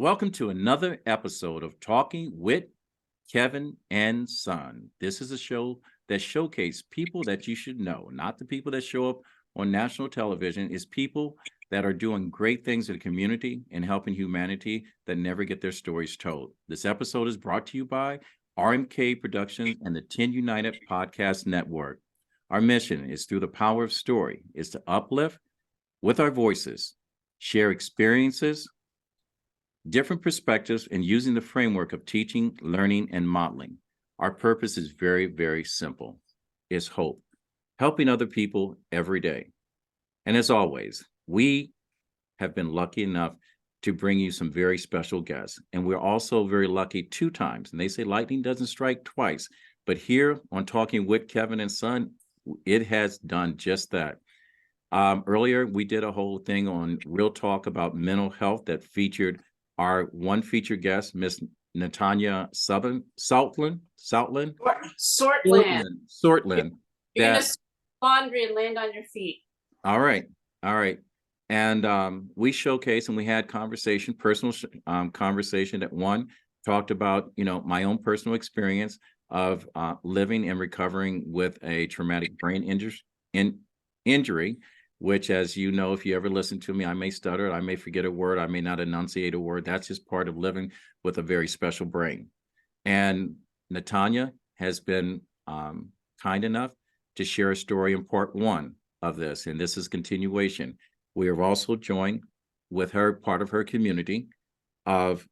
Welcome to another episode of Talking with Kevin and Son. This is a show that showcases people that you should know, not the people that show up on national television. It's people that are doing great things in the community and helping humanity that never get their stories told. This episode is brought to you by RMK Productions and the 10 United Podcast Network. Our mission is through the power of story is to uplift with our voices, share experiences, different perspectives, and using the framework of teaching, learning, and modeling. Our purpose is very, very simple. It's hope, helping other people every day. And as always, we have been lucky enough to bring you some very special guests. And we're also very lucky 2 times. And they say lightning doesn't strike twice. But here on Talking with Kevin and Son, it has done just that. Earlier, we did a whole thing on Real Talk about mental health that featured our one featured guest, Miss Natanya Sortland. You're gonna laundry and land on your feet. All right. And we showcased and we had personal conversation that one talked about, my own personal experience of living and recovering with a traumatic brain injury, which, as you know, if you ever listen to me, I may stutter, I may forget a word, I may not enunciate a word. That's just part of living with a very special brain. And Natanya has been kind enough to share a story in part 1 of this, and this is continuation. We have also joined with her, part of her community of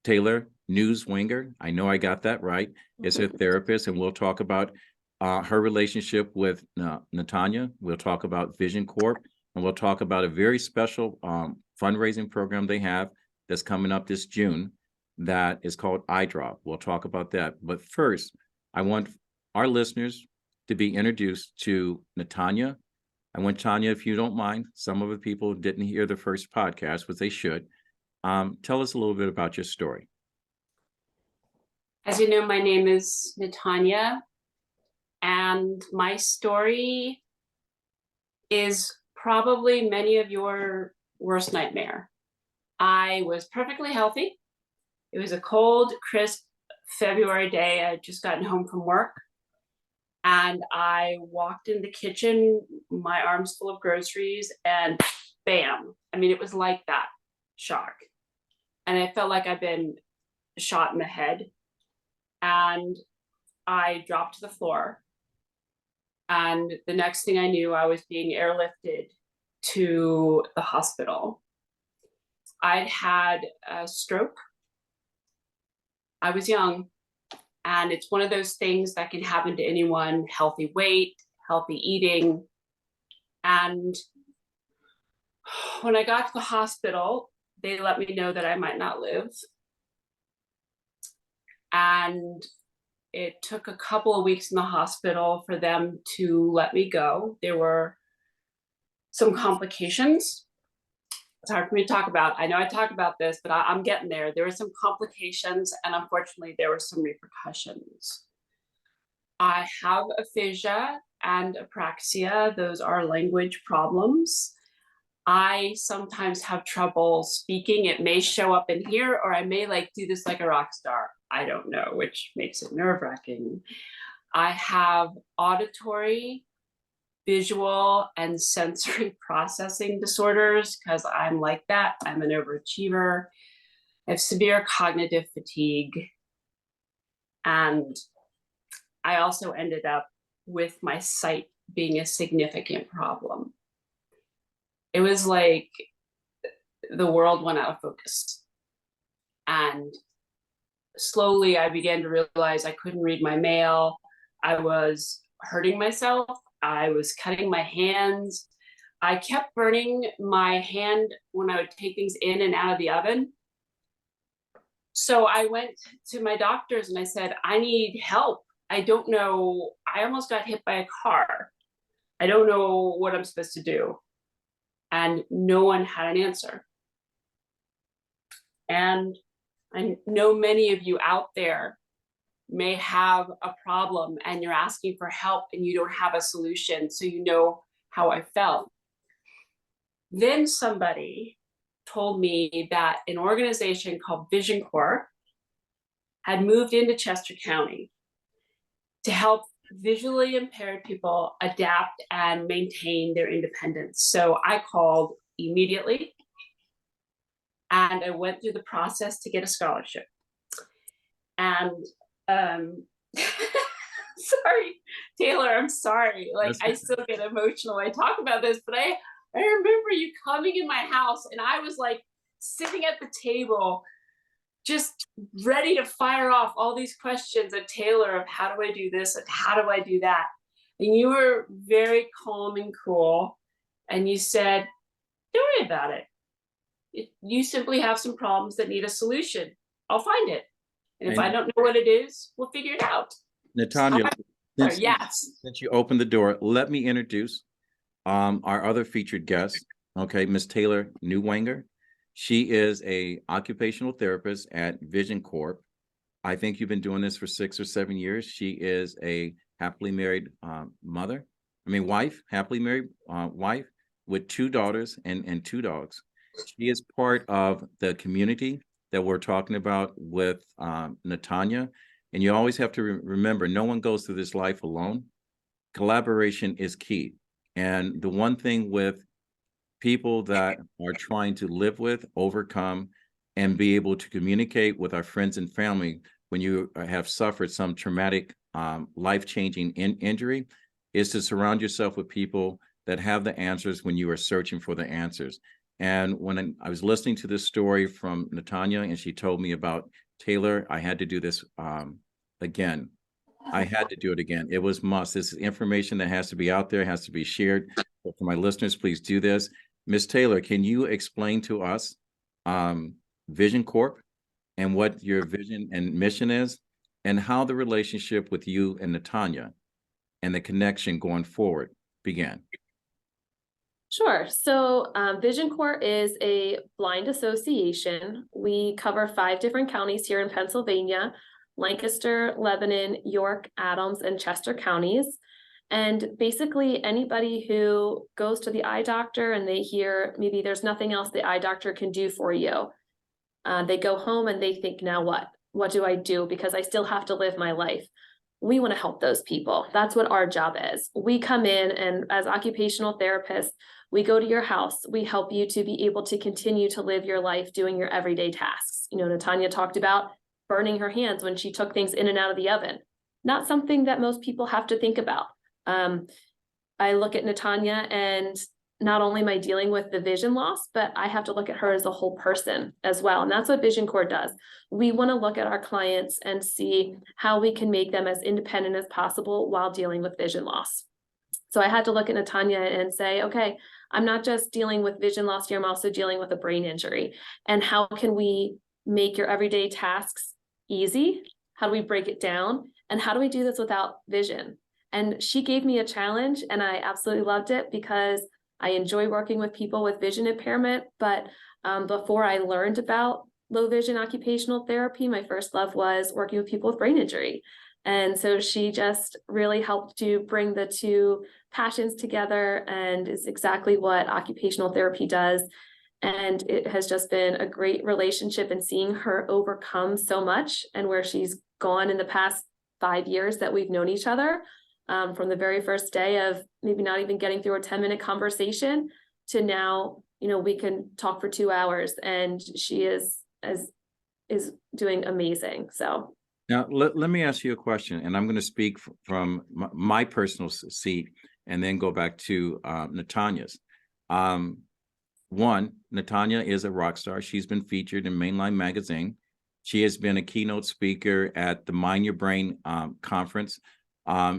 Taylor Newswanger. I know I got that right. Is a therapist, and we'll talk about her relationship with Natanya. We'll talk about Vision Corps, and we'll talk about a very special fundraising program they have that's coming up this June that is called iDrop. We'll talk about that. But first, I want our listeners to be introduced to Natanya. I want Tanya, if you don't mind, some of the people didn't hear the first podcast, but they should. Tell us a little bit about your story. As you know, my name is Natanya. And my story is probably many of your worst nightmare. I was perfectly healthy. It was a cold, crisp February day. I had just gotten home from work. And I walked in the kitchen, my arms full of groceries, and bam. I mean, it was like that shock. And I felt like I'd been shot in the head. And I dropped to the floor. And the next thing I knew, I was being airlifted to the hospital. I'd had a stroke. I was young. And it's one of those things that can happen to anyone: healthy weight, healthy eating. And when I got to the hospital, they let me know that I might not live. And it took a couple of weeks in the hospital for them to let me go. There were some complications. It's hard for me to talk about. I know I talk about this, but I'm getting there. There were some complications, and unfortunately, there were some repercussions. I have aphasia and apraxia. Those are language problems. I sometimes have trouble speaking. It may show up in here, or I may do this like a rock star. I don't know, which makes it nerve-wracking. I have auditory, visual, and sensory processing disorders because I'm like that. I'm an overachiever. I have severe cognitive fatigue. And I also ended up with my sight being a significant problem. It was like the world went out of focus. And slowly I began to realize I couldn't read my mail. I was hurting myself. I was cutting my hands. I kept burning my hand when I would take things in and out of the oven. So I went to my doctors and I said, I need help. I don't know. I almost got hit by a car. I don't know what I'm supposed to do. And no one had an answer. And I know many of you out there may have a problem and you're asking for help and you don't have a solution. So you know how I felt. Then somebody told me that an organization called Vision Corps had moved into Chester County to help visually impaired people adapt and maintain their independence. So I called immediately and I went through the process to get a scholarship. And sorry, Taylor, I'm sorry. Like, I still get emotional when I talk about this, but I remember you coming in my house and I was like sitting at the table, just ready to fire off all these questions at Taylor of how do I do this and how do I do that? And you were very calm and cool. And you said, don't worry about it. You simply have some problems that need a solution. I'll find it. And if I don't know what it is, we'll figure it out. Natanya, Yes. Since you opened the door, let me introduce our other featured guest, okay, Miss Taylor Newswanger. She is a occupational therapist at Vision Corps. I think you've been doing this for 6 or 7 years. She is a happily married wife, happily married wife with 2 daughters and 2 dogs. She is part of the community that we're talking about with Natanya. And you always have to remember, no one goes through this life alone. Collaboration is key. And the one thing with people that are trying to live with, overcome, and be able to communicate with our friends and family when you have suffered some traumatic, life-changing injury, is to surround yourself with people that have the answers when you are searching for the answers. And when I was listening to this story from Natanya, and she told me about Taylor, I had to do this again. I had to do it again. It was must. This is information that has to be out there, has to be shared. So for my listeners, please do this. Ms. Taylor, can you explain to us Vision Corp and what your vision and mission is, and how the relationship with you and Natanya and the connection going forward began? Sure. So Vision Corps is a blind association. We cover 5 different counties here in Pennsylvania: Lancaster, Lebanon, York, Adams, and Chester counties. And basically anybody who goes to the eye doctor and they hear maybe there's nothing else the eye doctor can do for you. They go home and they think, now what? What do I do? Because I still have to live my life. We want to help those people. That's what our job is. We come in and as occupational therapists, we go to your house. We help you to be able to continue to live your life doing your everyday tasks. You know, Natanya talked about burning her hands when she took things in and out of the oven. Not something that most people have to think about. I look at Natanya and not only am I dealing with the vision loss, but I have to look at her as a whole person as well. And that's what Vision Corps does. We want to look at our clients and see how we can make them as independent as possible while dealing with vision loss. So I had to look at Natanya and say, okay, I'm not just dealing with vision loss here, I'm also dealing with a brain injury. And how can we make your everyday tasks easy? How do we break it down? And how do we do this without vision? And she gave me a challenge and I absolutely loved it because I enjoy working with people with vision impairment. But before I learned about low vision occupational therapy, my first love was working with people with brain injury. And so she just really helped to bring the 2 passions together and is exactly what occupational therapy does. And it has just been a great relationship, and seeing her overcome so much and where she's gone in the past 5 years that we've known each other. From the very first day of maybe not even getting through a 10-minute conversation to now, you know, we can talk for 2 hours and she is doing amazing. So Now, let me ask you a question, and I'm going to speak from my personal seat and then go back to Natanya's. One, Natanya is a rock star. She's been featured in Mainline Magazine. She has been a keynote speaker at the Mind Your Brain conference.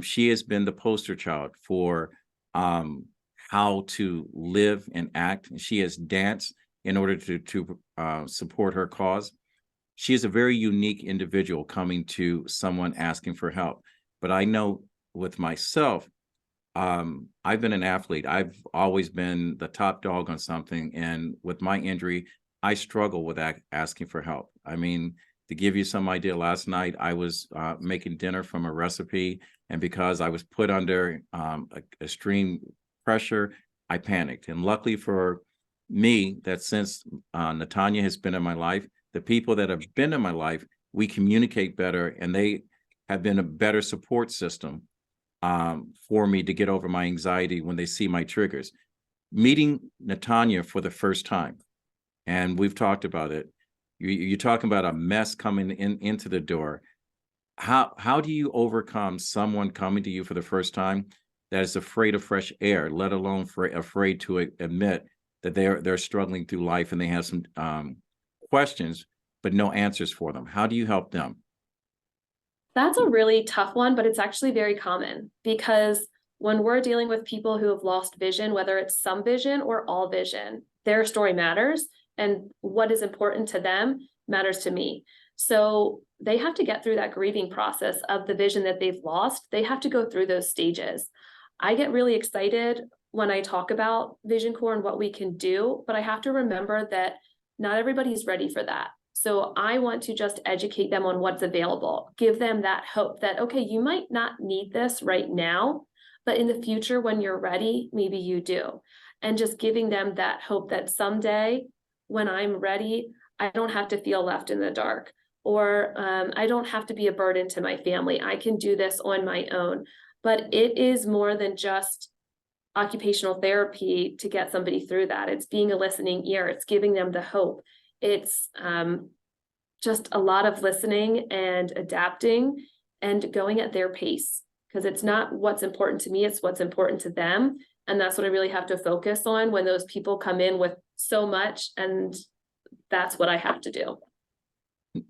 She has been the poster child for how to live and act. She has danced in order to support her cause. She is a very unique individual coming to someone asking for help. But I know with myself, I've been an athlete. I've always been the top dog on something. And with my injury, I struggle with asking for help. I mean, to give you some idea, last night I was making dinner from a recipe. And because I was put under extreme pressure, I panicked. And luckily for me that since Natanya has been in my life, the people that have been in my life, we communicate better, and they have been a better support system for me to get over my anxiety when they see my triggers. Meeting Natanya for the first time, and we've talked about it. You're talking about a mess coming into the door. How do you overcome someone coming to you for the first time that is afraid of fresh air, let alone afraid to admit that they're struggling through life and they have some questions but no answers for them? How do you help them? That's a really tough one, but it's actually very common because when we're dealing with people who have lost vision, whether it's some vision or all vision, their story matters, and what is important to them matters to me. So they have to get through that grieving process of the vision that they've lost. They have to go through those stages. I get really excited when I talk about Vision Corps and what we can do, but I have to remember that not everybody's ready for that. So I want to just educate them on what's available, give them that hope that, okay, you might not need this right now, but in the future, when you're ready, maybe you do. And just giving them that hope that someday when I'm ready, I don't have to feel left in the dark, or I don't have to be a burden to my family. I can do this on my own. But it is more than just occupational therapy to get somebody through that. It's being a listening ear. It's giving them the hope. It's just a lot of listening and adapting and going at their pace, because it's not what's important to me, it's what's important to them. And that's what I really have to focus on when those people come in with so much, and that's what I have to do.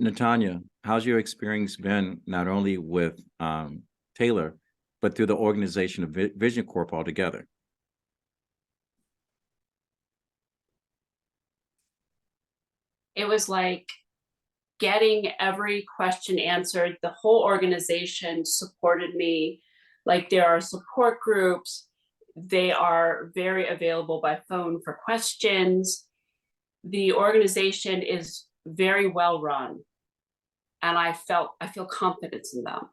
Natanya, how's your experience been not only with Taylor, but through the organization of Vision Corps altogether? It was like getting every question answered. The whole organization supported me. Like, there are support groups. They are very available by phone for questions. The organization is very well run, and I feel confidence in them.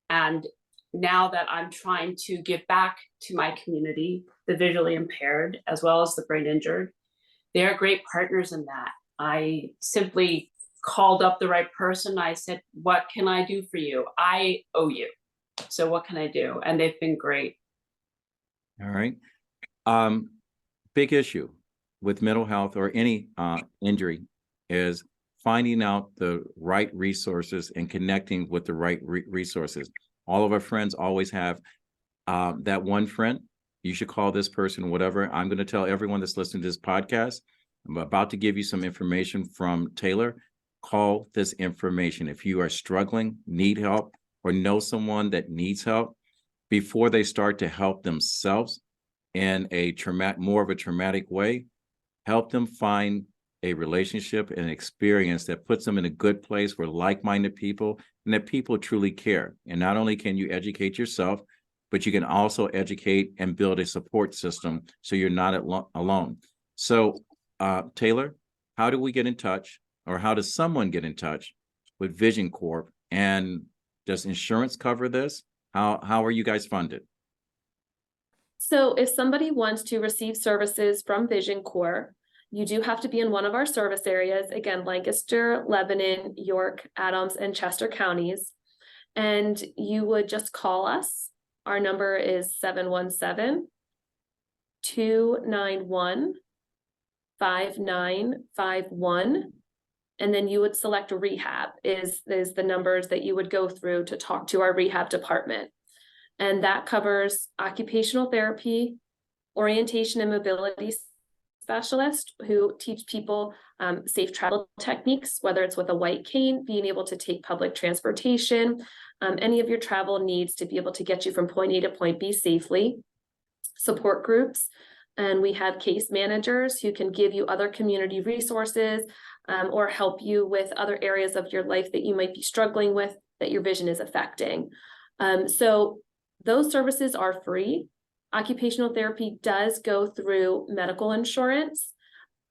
And now that I'm trying to give back to my community, the visually impaired as well as the brain injured, they're great partners in that. I simply called up the right person. I said, what can I do for you? I owe you. So what can I do? And they've been great. All right. Big issue with mental health or any injury is finding out the right resources and connecting with the right resources. All of our friends always have that one friend. You should call this person, whatever. I'm going to tell everyone that's listening to this podcast, I'm about to give you some information from Taylor. Call this information. If you are struggling, need help, or know someone that needs help, before they start to help themselves in a more of a traumatic way, help them find a relationship and experience that puts them in a good place where like-minded people and that people truly care. And not only can you educate yourself, but you can also educate and build a support system so you're not alone. So, Taylor, how do we get in touch, or how does someone get in touch with Vision Corps? And does insurance cover this? How are you guys funded? So if somebody wants to receive services from Vision Corps, you do have to be in one of our service areas. Again, Lancaster, Lebanon, York, Adams, and Chester counties. And you would just call us. Our number is 717-291-5951. And then you would select rehab is the numbers that you would go through to talk to our rehab department. And that covers occupational therapy, orientation and mobility specialists who teach people safe travel techniques, whether it's with a white cane, being able to take public transportation, any of your travel needs to be able to get you from point A to point B safely. Support groups, and we have case managers who can give you other community resources or help you with other areas of your life that you might be struggling with that your vision is affecting. So those services are free. Occupational therapy does go through medical insurance,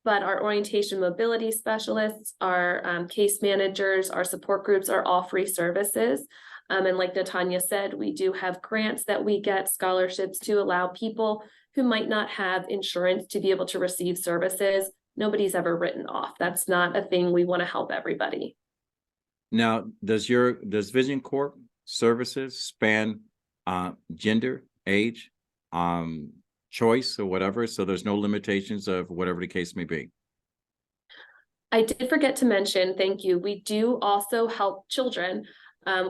but our orientation mobility specialists, our case managers, our support groups are all free services. And like Natanya said, we do have grants that we get, scholarships to allow people who might not have insurance to be able to receive services, nobody's ever written off. That's not a thing. We want to help everybody. Now, does Vision Corp services span gender, age, choice, or whatever? So there's no limitations of whatever the case may be. I did forget to mention, thank you. We do also help children.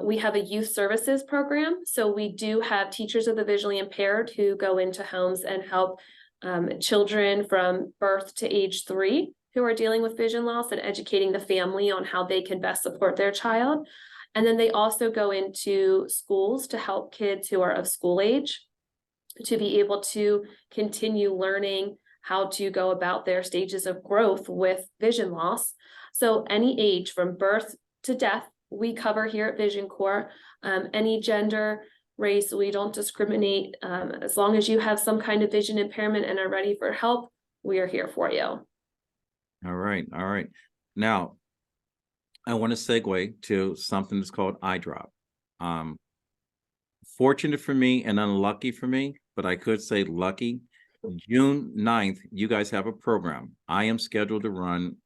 We have a youth services program. So we do have teachers of the visually impaired who go into homes and help children from birth to age 3 who are dealing with vision loss and educating the family on how they can best support their child. And then they also go into schools to help kids who are of school age to be able to continue learning how to go about their stages of growth with vision loss. So any age from birth to death, we cover here at Vision Corps. Any gender, race, we don't discriminate. As long as you have some kind of vision impairment and are ready for help, we are here for you. All right. All right. Now, I want to segue to something that's called eye drop. Fortunate for me and unlucky for me, but I could say lucky. June 9th, you guys have a program. I am scheduled to run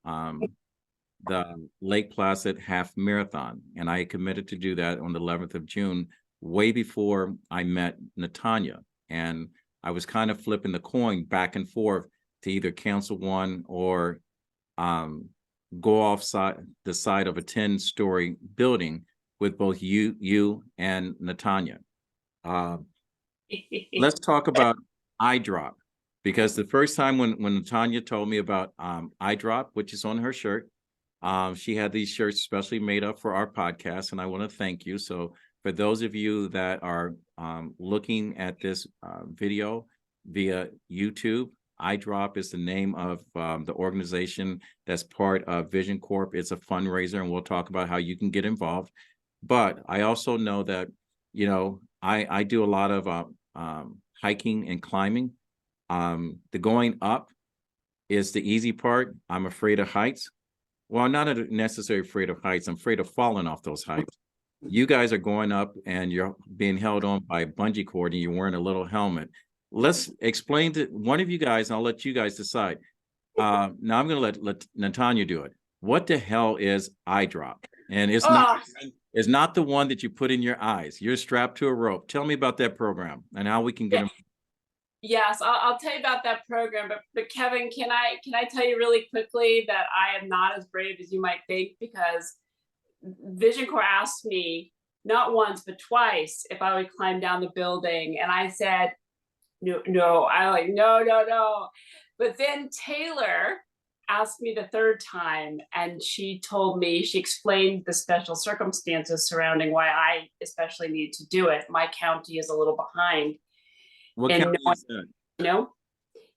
the Lake Placid Half Marathon, and I committed to do that on the 11th of June, way before I met Natanya. And I was kind of flipping the coin back and forth to either cancel one or go off the side of a 10-story building with both you and Natanya. Let's talk about eye drop, because the first time when Natanya told me about eye drop, which is on her shirt, she had these shirts specially made up for our podcast, and I want to thank you. So for those of you that are looking at this video via YouTube, Eye Drop is the name of the organization that's part of Vision Corp. It's a fundraiser, and we'll talk about how you can get involved. But I also know that, you know, I do a lot of hiking and climbing. The going up is the easy part. I'm afraid of heights. Well, I'm not necessarily afraid of heights. I'm afraid of falling off those heights. You guys are going up and you're being held on by a bungee cord and you're wearing a little helmet. Let's explain to one of you guys, and I'll let you guys decide. Now I'm going to let Natanya do it. What the hell is eye drop? And it's not the one that you put in your eyes. You're strapped to a rope. Tell me about that program and how we can get them. Yes, I'll tell you about that program. But Kevin, can I tell you really quickly that I am not as brave as you might think, because Vision Corps asked me not once but twice if I would climb down the building, and I said no. No. But then Taylor asked me the third time, and she explained the special circumstances surrounding why I especially need to do it. My county is a little behind. What county is that? You know?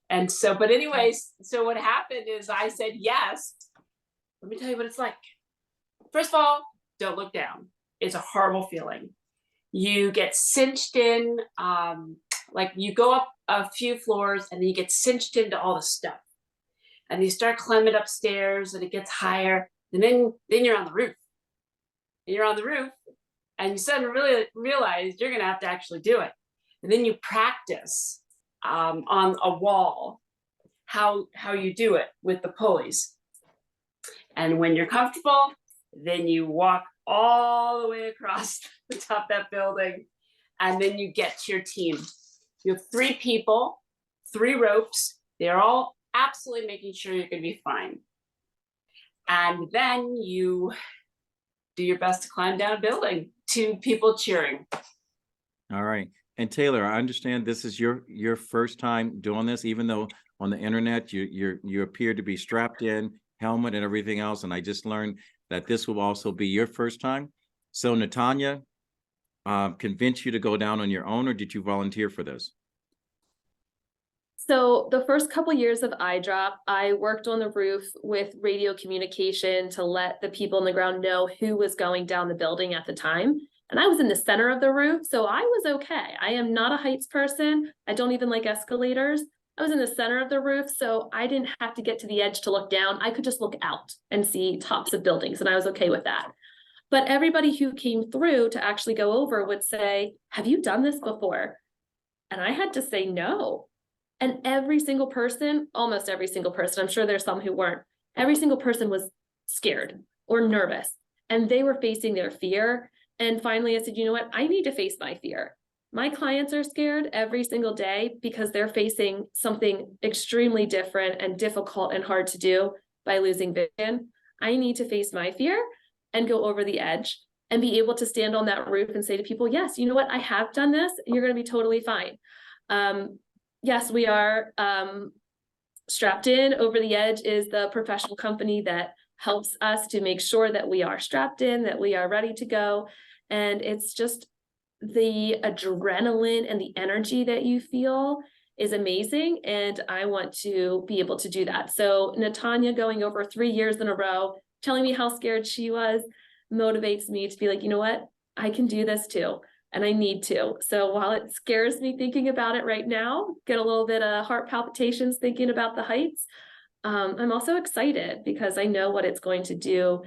And so, but anyways, so what happened is I said yes. Let me tell you what it's like. First of all, don't look down. It's a horrible feeling. You get cinched in, like you go up a few floors and then you get cinched into all the stuff. And you start climbing upstairs and it gets higher. And then you're on the roof. And you're on the roof and you suddenly really realize you're gonna have to actually do it. And then you practice on a wall how you do it with the pulleys. And when you're comfortable, then you walk all the way across the top of that building, and then you get to your team. You have 3 people, 3 ropes. They're all absolutely making sure you're going to be fine. And then you do your best to climb down a building, 2 people cheering. All right. And Taylor, I understand this is your first time doing this, even though on the internet you appear to be strapped in, helmet and everything else. And I just learned that this will also be your first time. So Natanya convinced you to go down on your own, or did you volunteer for this? So the first couple years of eye drop, I worked on the roof with radio communication to let the people on the ground know who was going down the building at the time. And I was in the center of the roof, so I was okay. I am not a heights person. I don't even like escalators. I was in the center of the roof, so I didn't have to get to the edge to look down. I could just look out and see tops of buildings, and I was okay with that. But everybody who came through to actually go over would say, "Have you done this before?" And I had to say no. And every single person, almost every single person, I'm sure there's some who weren't, every single person was scared or nervous, and they were facing their fear. And finally, I said, you know what? I need to face my fear. My clients are scared every single day because they're facing something extremely different and difficult and hard to do by losing vision. I need to face my fear and go over the edge and be able to stand on that roof and say to people, yes, you know what? I have done this, and you're going to be totally fine. Yes, we are Strapped In. Over the Edge is the professional company that helps us to make sure that we are strapped in, that we are ready to go. And it's just the adrenaline and the energy that you feel is amazing. And I want to be able to do that. So Natanya going over 3 years in a row, telling me how scared she was, motivates me to be like, you know what? I can do this too. And I need to. So while it scares me thinking about it right now, get a little bit of heart palpitations thinking about the heights, I'm also excited because I know what it's going to do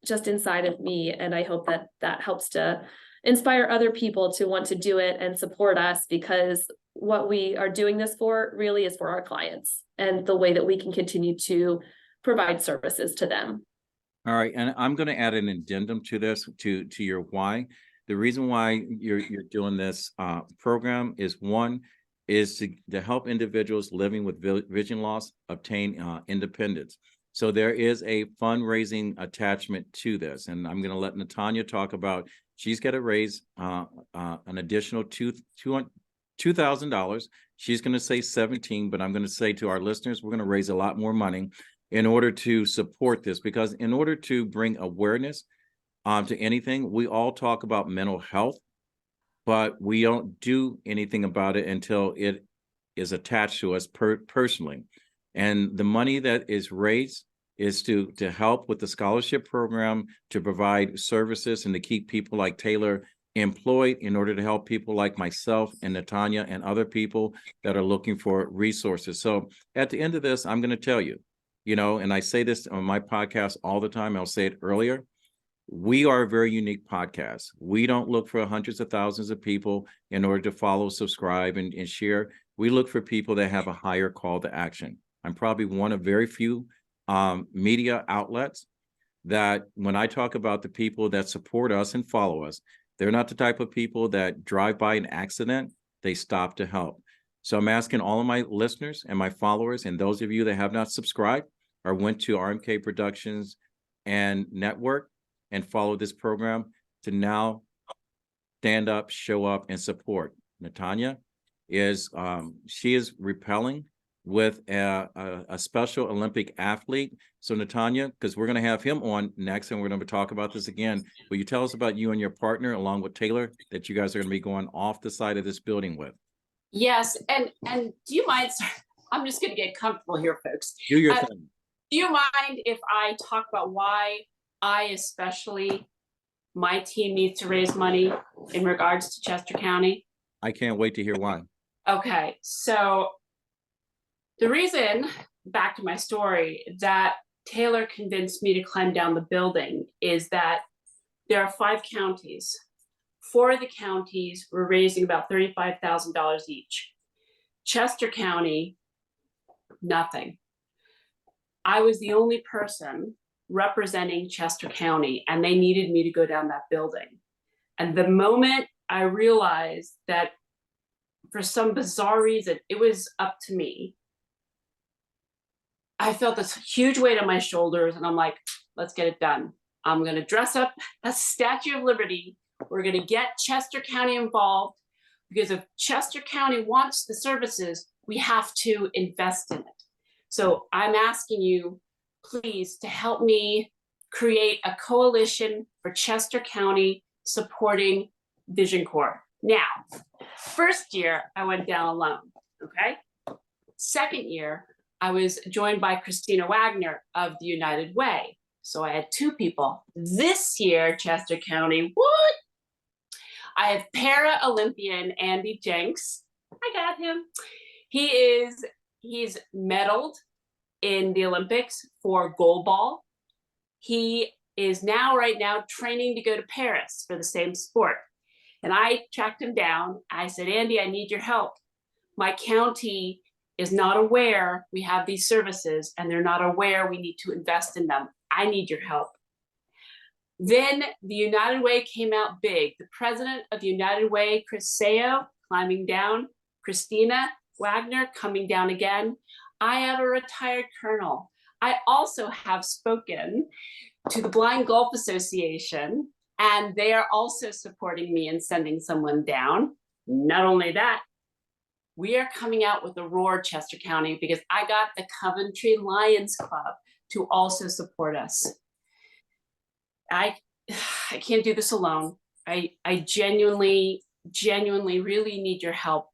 just inside of me. And I hope that that helps to inspire other people to want to do it and support us, because what we are doing this for really is for our clients and the way that we can continue to provide services to them. All right, and I'm going to add an addendum to this, to your why. The reason why you're doing this program is, one, is to help individuals living with vision loss obtain independence. So there is a fundraising attachment to this, and I'm going to let Natanya talk about. She's got to raise an additional $2,000. She's going to say 17, but I'm going to say to our listeners, we're going to raise a lot more money in order to support this, because in order to bring awareness to anything, we all talk about mental health, but we don't do anything about it until it is attached to us personally. And the money that is raised is to help with the scholarship program, to provide services and to keep people like Taylor employed, in order to help people like myself and Natanya and other people that are looking for resources. So at the end of this, I'm going to tell you, and I say this on my podcast all the time, I'll say it earlier, we are a very unique podcast. We don't look for hundreds of thousands of people in order to follow, subscribe, and share. We look for people that have a higher call to action. I'm probably one of very few media outlets that, when I talk about the people that support us and follow us, they're not the type of people that drive by an accident, they stop to help. So I'm asking all of my listeners and my followers, and those of you that have not subscribed or went to RMK Productions and Network and follow this program, to now stand up, show up, and support. Natanya is she is rappelling with a Special Olympic athlete. So Natanya, because we're going to have him on next, and we're going to talk about this again, will you tell us about you and your partner, along with Taylor, that you guys are going to be going off the side of this building with? Yes, and do you mind? I'm just going to get comfortable here, folks. Do your thing. Do you mind if I talk about why my team needs to raise money in regards to Chester County? I can't wait to hear why. Okay, so the reason, back to my story, that Taylor convinced me to climb down the building is that there are 5 counties. 4 of the counties were raising about $35,000 each. Chester County, nothing. I was the only person representing Chester County, and they needed me to go down that building. And the moment I realized that, for some bizarre reason, it was up to me, I felt this huge weight on my shoulders, and I'm like, let's get it done. I'm going to dress up as Statue of Liberty. We're going to get Chester County involved, because if Chester County wants the services, we have to invest in it. So I'm asking you, please, to help me create a coalition for Chester County supporting Vision Corps. Now, first year, I went down alone, okay? Second year, I was joined by Christina Wagner of the United Way. So I had 2 people. This year, Chester County, what? I have para-Olympian Andy Jenks. I got him. He's medaled in the Olympics for goalball. He is right now training to go to Paris for the same sport. And I tracked him down. I said, Andy, I need your help. my county is not aware we have these services, and they're not aware we need to invest in them. I need your help. Then the United Way came out big. The president of United Way, Chris Sayo, climbing down. Christina Wagner coming down again. I have a retired colonel. I also have spoken to the Blind Gulf Association, and they are also supporting me in sending someone down. Not only that, we are coming out with a roar, Chester County, because I got the Coventry Lions Club to also support us. I can't do this alone. I genuinely really need your help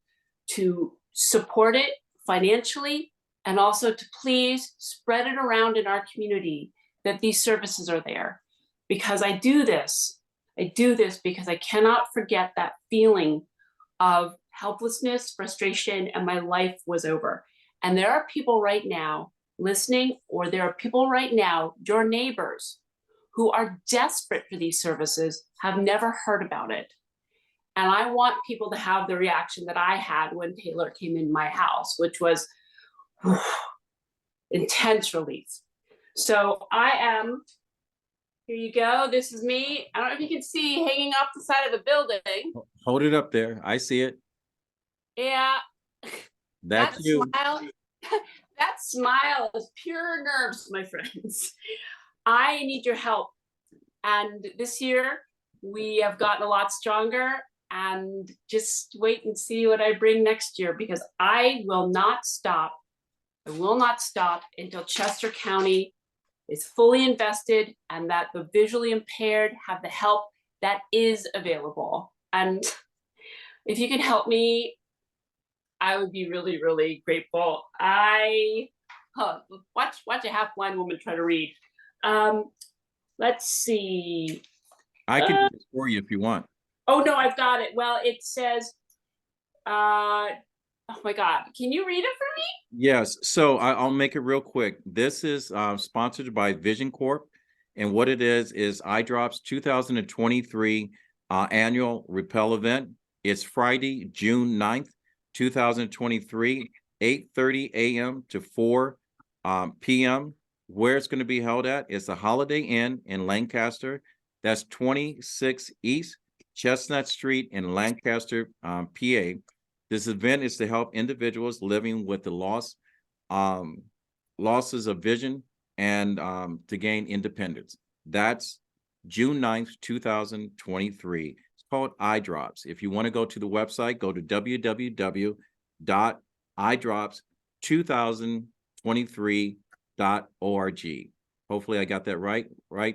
to support it financially, and also to please spread it around in our community that these services are there. Because I do this because I cannot forget that feeling of helplessness, frustration, and my life was over. And there are people right now listening, or there are people right now, your neighbors, who are desperate for these services, have never heard about it. And I want people to have the reaction that I had when Taylor came in my house, which was intense relief. So I am, here you go. This is me. I don't know if you can see hanging off the side of the building. Hold it up there. I see it. Yeah. That's you. Smile, that smile is pure nerves, my friends. I need your help. And this year we have gotten a lot stronger, and just wait and see what I bring next year, because I will not stop. I will not stop until Chester County is fully invested and that the visually impaired have the help that is available. And if you can help me, I would be really, really grateful. Watch a half-blind woman try to read. Let's see. I can do this for you if you want. Oh no, I've got it. Well, it says, oh my God, can you read it for me? Yes, so I'll make it real quick. This is sponsored by Vision Corps, and what it is Eye Drops 2023 annual Rappel event. It's Friday, June 9th, 2023, 8:30 a.m. to 4 p.m. Where it's going to be held at is the Holiday Inn in Lancaster. That's 26 East Chestnut Street in Lancaster, PA. This event is to help individuals living with the losses of vision and to gain independence. That's June 9th, 2023. It's called Eye Drops. If you want to go to the website, go to www.eyedrops2023.org. Hopefully I got that right,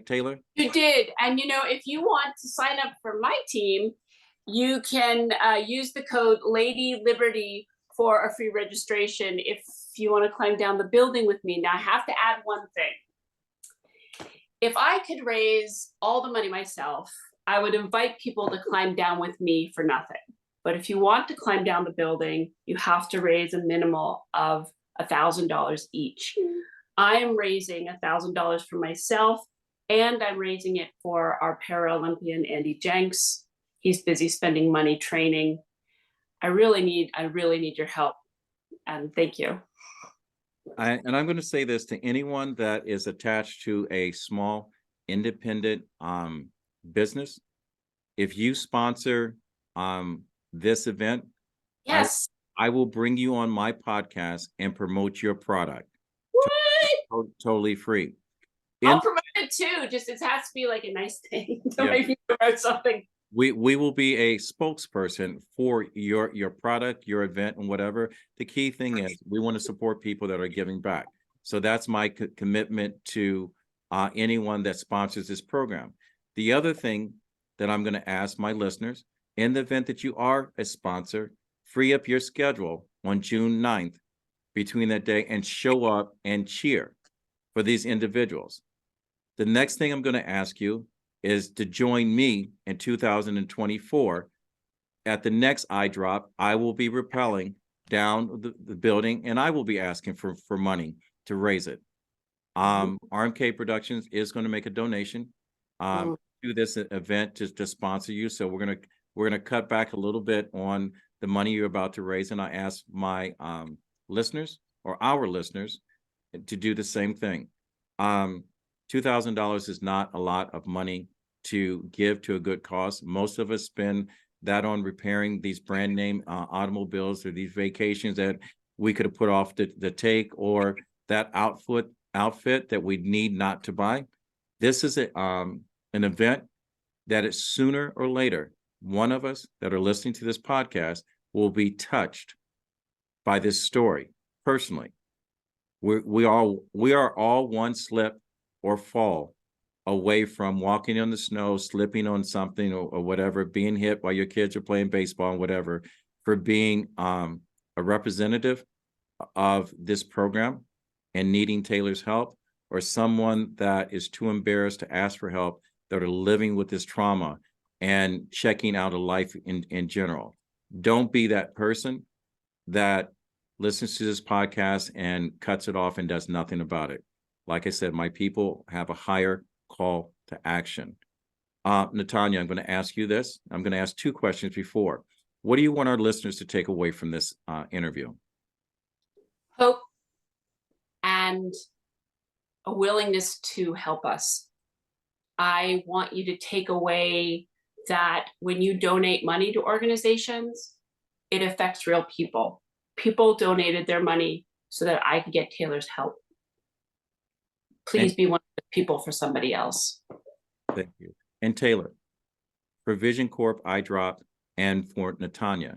Taylor? You did. And you know, if you want to sign up for my team, you can use the code Lady Liberty for a free registration if you want to climb down the building with me. Now I have to add one thing. If I could raise all the money myself, I would invite people to climb down with me for nothing. But if you want to climb down the building, you have to raise a minimal of $1,000 each. I am raising $1,000 for myself, and I'm raising it for our Paralympian Andy Jenks. He's busy spending money training. I really need your help, and thank you. And I'm going to say this to anyone that is attached to a small independent business. If you sponsor this event, Yes. I will bring you on my podcast and promote your product. What? Totally free. I'll promote it too. Just it has to be like a nice thing. Don't make me promote something. We will be a spokesperson for your product, your event, and whatever. The key thing is we want to support people that are giving back. So that's my commitment to anyone that sponsors this program. The other thing that I'm going to ask my listeners, in the event that you are a sponsor, free up your schedule on June 9th between that day and show up and cheer for these individuals. The next thing I'm going to ask you is to join me in 2024 at the next Eye Drop. I will be rappelling down the building, and I will be asking for money to raise it. RMK Productions is going to make a donation to this event to sponsor you. So we're gonna cut back a little bit on the money you're about to raise. And I ask my listeners or our listeners to do the same thing. $2,000 is not a lot of money to give to a good cause. Most of us spend that on repairing these brand name automobiles or these vacations that we could have put off the take, or that outfit that we need not to buy. This is an event that is sooner or later, one of us that are listening to this podcast will be touched by this story personally. We are all one slip or fall away from walking on the snow, slipping on something or whatever, being hit while your kids are playing baseball and whatever, for being a representative of this program and needing Taylor's help, or someone that is too embarrassed to ask for help, that are living with this trauma and checking out of life in general. Don't be that person that listens to this podcast and cuts it off and does nothing about it. Like I said, my people have a higher call to action. Natanya, I'm going to ask you this. I'm going to ask two questions before. What do you want our listeners to take away from this interview? Hope and a willingness to help us. I want you to take away that when you donate money to organizations, it affects real people. People donated their money so that I could get Taylor's help. Please be one of the people for somebody else. Thank you. And Taylor, for Vision Corp, iDrop, and for Natanya,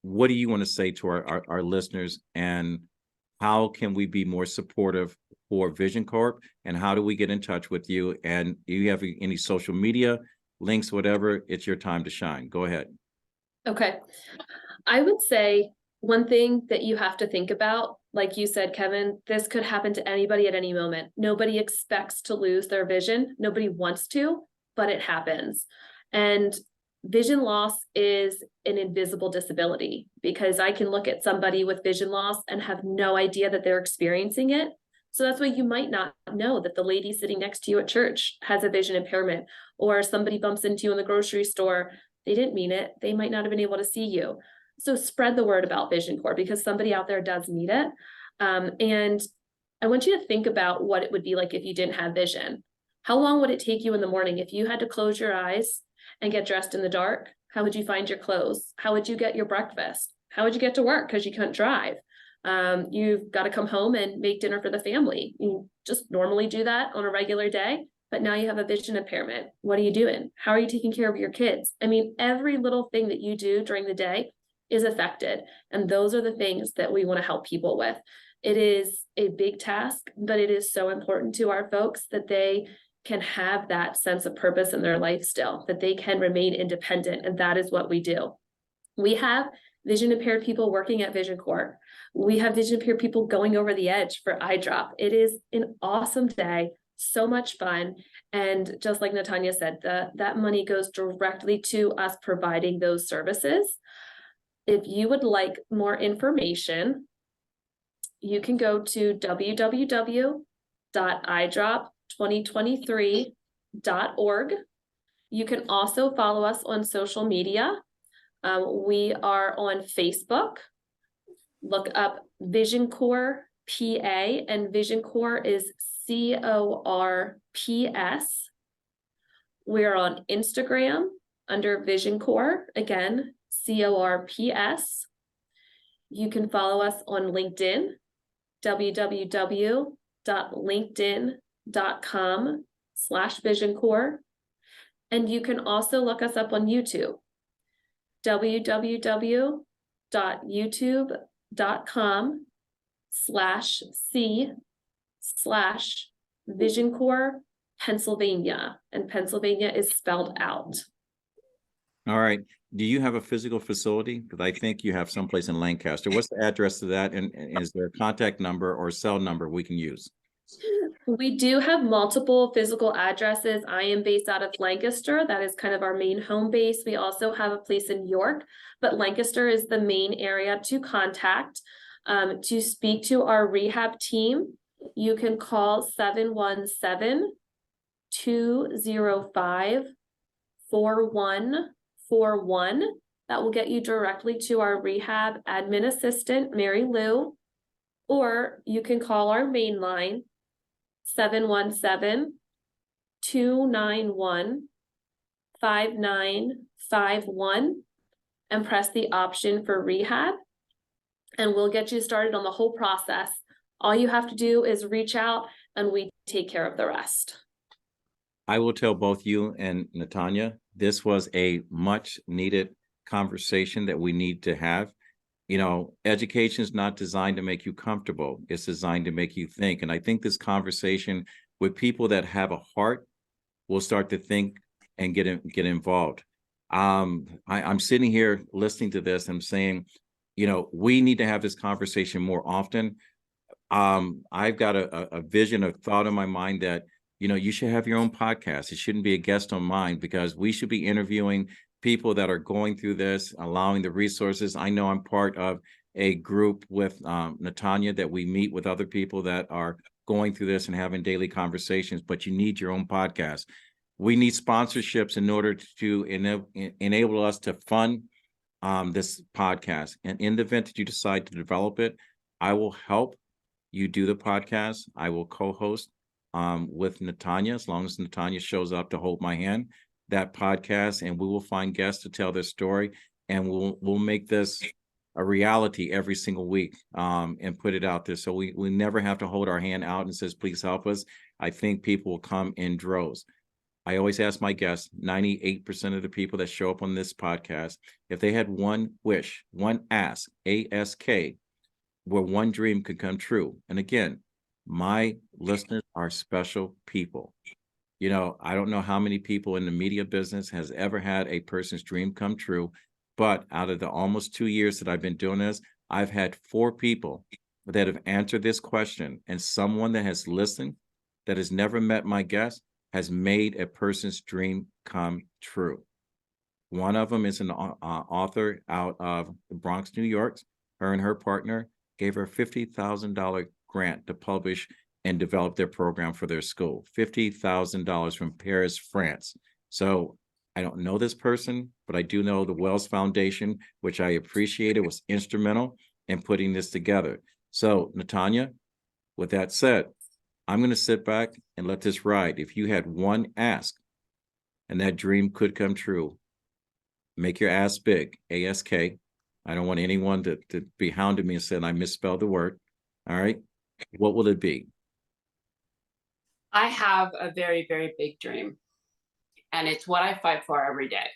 what do you want to say to our listeners, and how can we be more supportive for Vision Corp, and how do we get in touch with you? And do you have any social media links, whatever? It's your time to shine. Go ahead. Okay. I would say one thing that you have to think about, like you said, Kevin, this could happen to anybody at any moment. Nobody expects to lose their vision. Nobody wants to, but it happens. And vision loss is an invisible disability, because I can look at somebody with vision loss and have no idea that they're experiencing it. So that's why you might not know that the lady sitting next to you at church has a vision impairment, or somebody bumps into you in the grocery store. They didn't mean it. They might not have been able to see you. So spread the word about Vision Corps, because somebody out there does need it. And I want you to think about what it would be like if you didn't have vision. How long would it take you in the morning if you had to close your eyes and get dressed in the dark? How would you find your clothes? How would you get your breakfast? How would you get to work because you couldn't drive? You've got to come home and make dinner for the family. You just normally do that on a regular day, but now you have a vision impairment. What are you doing? How are you taking care of your kids? I mean, every little thing that you do during the day is affected. And those are the things that we want to help people with. It is a big task, but it is so important to our folks that they can have that sense of purpose in their life still, that they can remain independent. And that is what we do. We have vision impaired people working at Vision Corps. We have vision impaired people going over the edge for iDrop. It is an awesome day, so much fun. And just like Natanya said, that money goes directly to us providing those services. If you would like more information, you can go to www.idrop2023.org. You can also follow us on social media. We are on Facebook. Look up Vision Corps PA, and Vision Corps is CORPS. We're on Instagram under Vision Corps, again, CORPS. You can follow us on LinkedIn, www.linkedin.com/Vision Corps. And you can also look us up on YouTube, www.youtube.com/C/Vision Corps Pennsylvania, and Pennsylvania is spelled out. All right. Do you have a physical facility? Because I think you have someplace in Lancaster. What's the address to that? And is there a contact number or cell number we can use? We do have multiple physical addresses. I am based out of Lancaster. That is kind of our main home base. We also have a place in York, but Lancaster is the main area to contact. To speak to our rehab team, you can call 717-205-4141. That will get you directly to our rehab admin assistant, Mary Lou, or you can call our main line, 717-291-5951, and press the option for rehab, and we'll get you started on the whole process. All you have to do is reach out and we take care of the rest. I will tell both you and Natanya, this was a much needed conversation that we need to have. You know, education is not designed to make you comfortable. It's designed to make you think. And I think this conversation with people that have a heart will start to think and get involved. I'm sitting here listening to this and saying, you know, we need to have this conversation more often. I've got a vision, a thought in my mind that, you know, you should have your own podcast. It shouldn't be a guest on mine, because we should be interviewing people that are going through this, allowing the resources. I know I'm part of a group with Natanya that we meet with other people that are going through this and having daily conversations, but you need your own podcast. We need sponsorships in order to enable us to fund this podcast. And in the event that you decide to develop it, I will help you do the podcast. I will co-host with Natanya, as long as Natanya shows up to hold my hand, that podcast, and we will find guests to tell their story, and we'll make this a reality every single week, and put it out there. So we never have to hold our hand out and says, please help us. I think people will come in droves. I always ask my guests, 98% of the people that show up on this podcast, if they had one wish, one ask, ASK, where one dream could come true. And again, my listeners are special people. You know, I don't know how many people in the media business has ever had a person's dream come true, but out of the almost 2 years that I've been doing this, I've had 4 people that have answered this question, and someone that has listened, that has never met my guest, has made a person's dream come true. One of them is an author out of the Bronx, New York. Her and her partner gave her $50,000 grant to publish and develop their program for their school. $50,000 from Paris, France. So I don't know this person, but I do know the Wells Foundation, which I appreciated, was instrumental in putting this together. So Natanya, with that said, I'm going to sit back and let this ride. If you had one ask and that dream could come true, make your ask big, ASK. I don't want anyone to be hounding me and saying I misspelled the word. All right. What will it be? I have a very, very big dream, and it's what I fight for every day.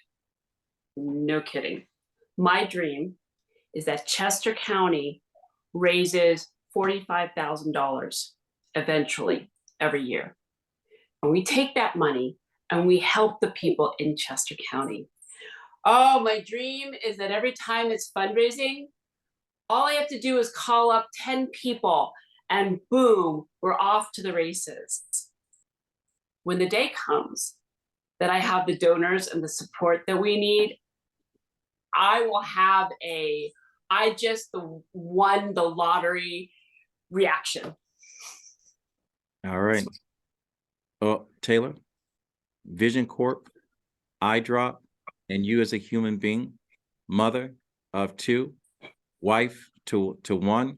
No kidding. My dream is that Chester County raises $45,000 eventually every year. And we take that money and we help the people in Chester County. Oh, my dream is that every time it's fundraising, all I have to do is call up 10 people and boom, we're off to the races. When the day comes that I have the donors and the support that we need, I will have I just won the lottery reaction. All right. Oh, Taylor, Vision Corp, eye drop, and you as a human being, mother of 2, wife to 1,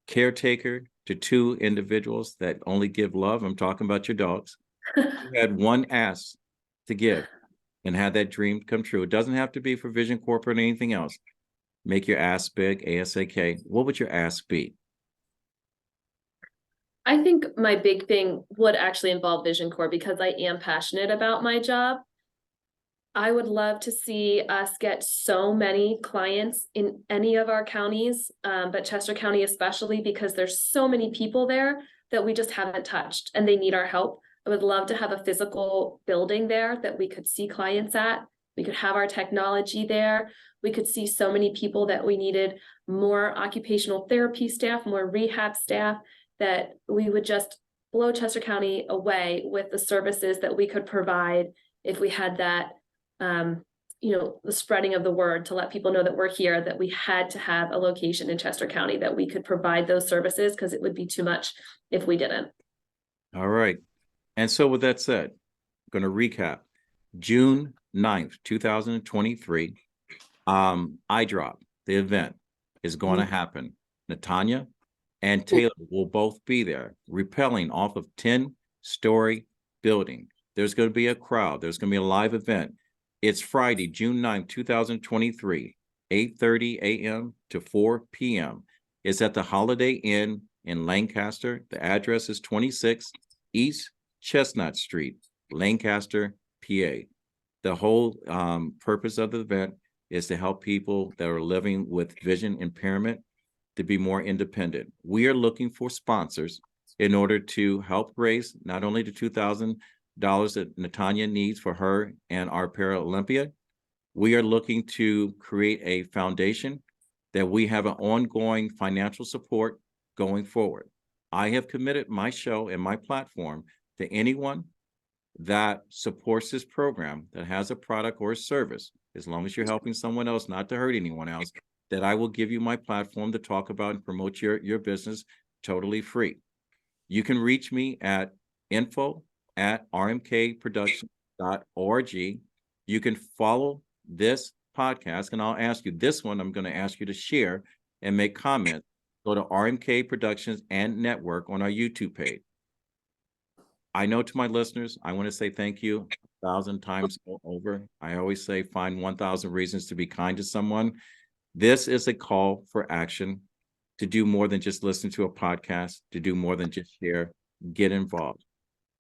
caretaker to 2 individuals that only give love. I'm talking about your dogs. You had one ask to give and had that dream come true. It doesn't have to be for Vision Corp or anything else. Make your ask big, ASAK. What would your ask be? I think my big thing would actually involve Vision Corps, because I am passionate about my job. I would love to see us get so many clients in any of our counties, but Chester County especially, because there's so many people there that we just haven't touched and they need our help. I would love to have a physical building there that we could see clients at. We could have our technology there. We could see so many people that we needed more occupational therapy staff, more rehab staff, that we would just blow Chester County away with the services that we could provide if we had that, the spreading of the word to let people know that we're here, that we had to have a location in Chester County, that we could provide those services, because it would be too much if we didn't. All right. And so with that said, I'm going to recap. June 9th, 2023, iDrop, the event, is going to happen. Natanya and Taylor will both be there, rappelling off of 10-story building. There's going to be a crowd. There's going to be a live event. It's Friday, June 9th, 2023, 8:30 a.m. to 4 p.m. It's at the Holiday Inn in Lancaster. The address is 26 East Chestnut Street, Lancaster, PA. The whole purpose of the event is to help people that are living with vision impairment to be more independent. We are looking for sponsors in order to help raise not only the $2,000 that Natanya needs for her and our Paralympia. We are looking to create a foundation that we have an ongoing financial support going forward. I have committed my show and my platform to anyone that supports this program, that has a product or a service, as long as you're helping someone else, not to hurt anyone else, that I will give you my platform to talk about and promote your business totally free. You can reach me at info@rmkproduction.org. You can follow this podcast, and I'll ask you this one, I'm going to ask you to share and make comments. Go to RMK Productions and Network on our YouTube page. I know to my listeners, I want to say thank you 1,000 times over. I always say find 1,000 reasons to be kind to someone. This is a call for action to do more than just listen to a podcast, to do more than just share, get involved.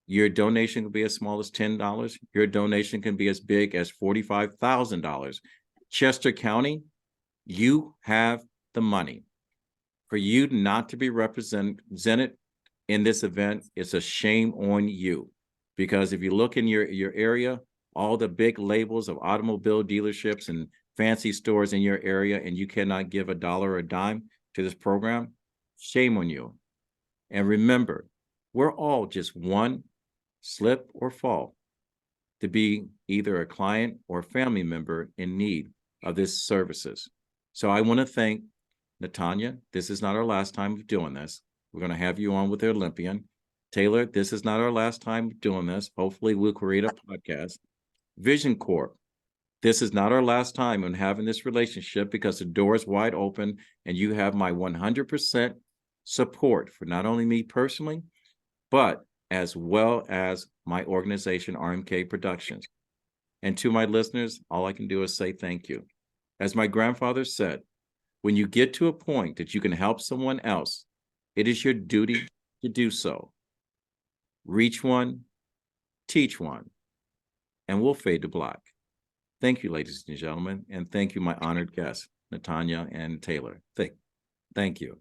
Your donation can be as small as $10. Your donation can be as big as $45,000. Chester County, you have the money. For you not to be represented in this event, it's a shame on you. Because if you look in your area, all the big labels of automobile dealerships and fancy stores in your area, and you cannot give $1 or a dime to this program, shame on you. And remember, we're all just one slip or fall to be either a client or family member in need of this services. So I want to thank Natanya. This is not our last time of doing this. We're going to have you on with the Olympian. Taylor, this is not our last time doing this. Hopefully we'll create a podcast. Vision Corps, this is not our last time in having this relationship, because the door is wide open and you have my 100% support for not only me personally, but as well as my organization, RMK Productions. And to my listeners, all I can do is say thank you. As my grandfather said, when you get to a point that you can help someone else, it is your duty to do so. Reach one, teach one, and we'll fade to black. Thank you, ladies and gentlemen, and thank you, my honored guests, Natanya and Taylor. Thank you.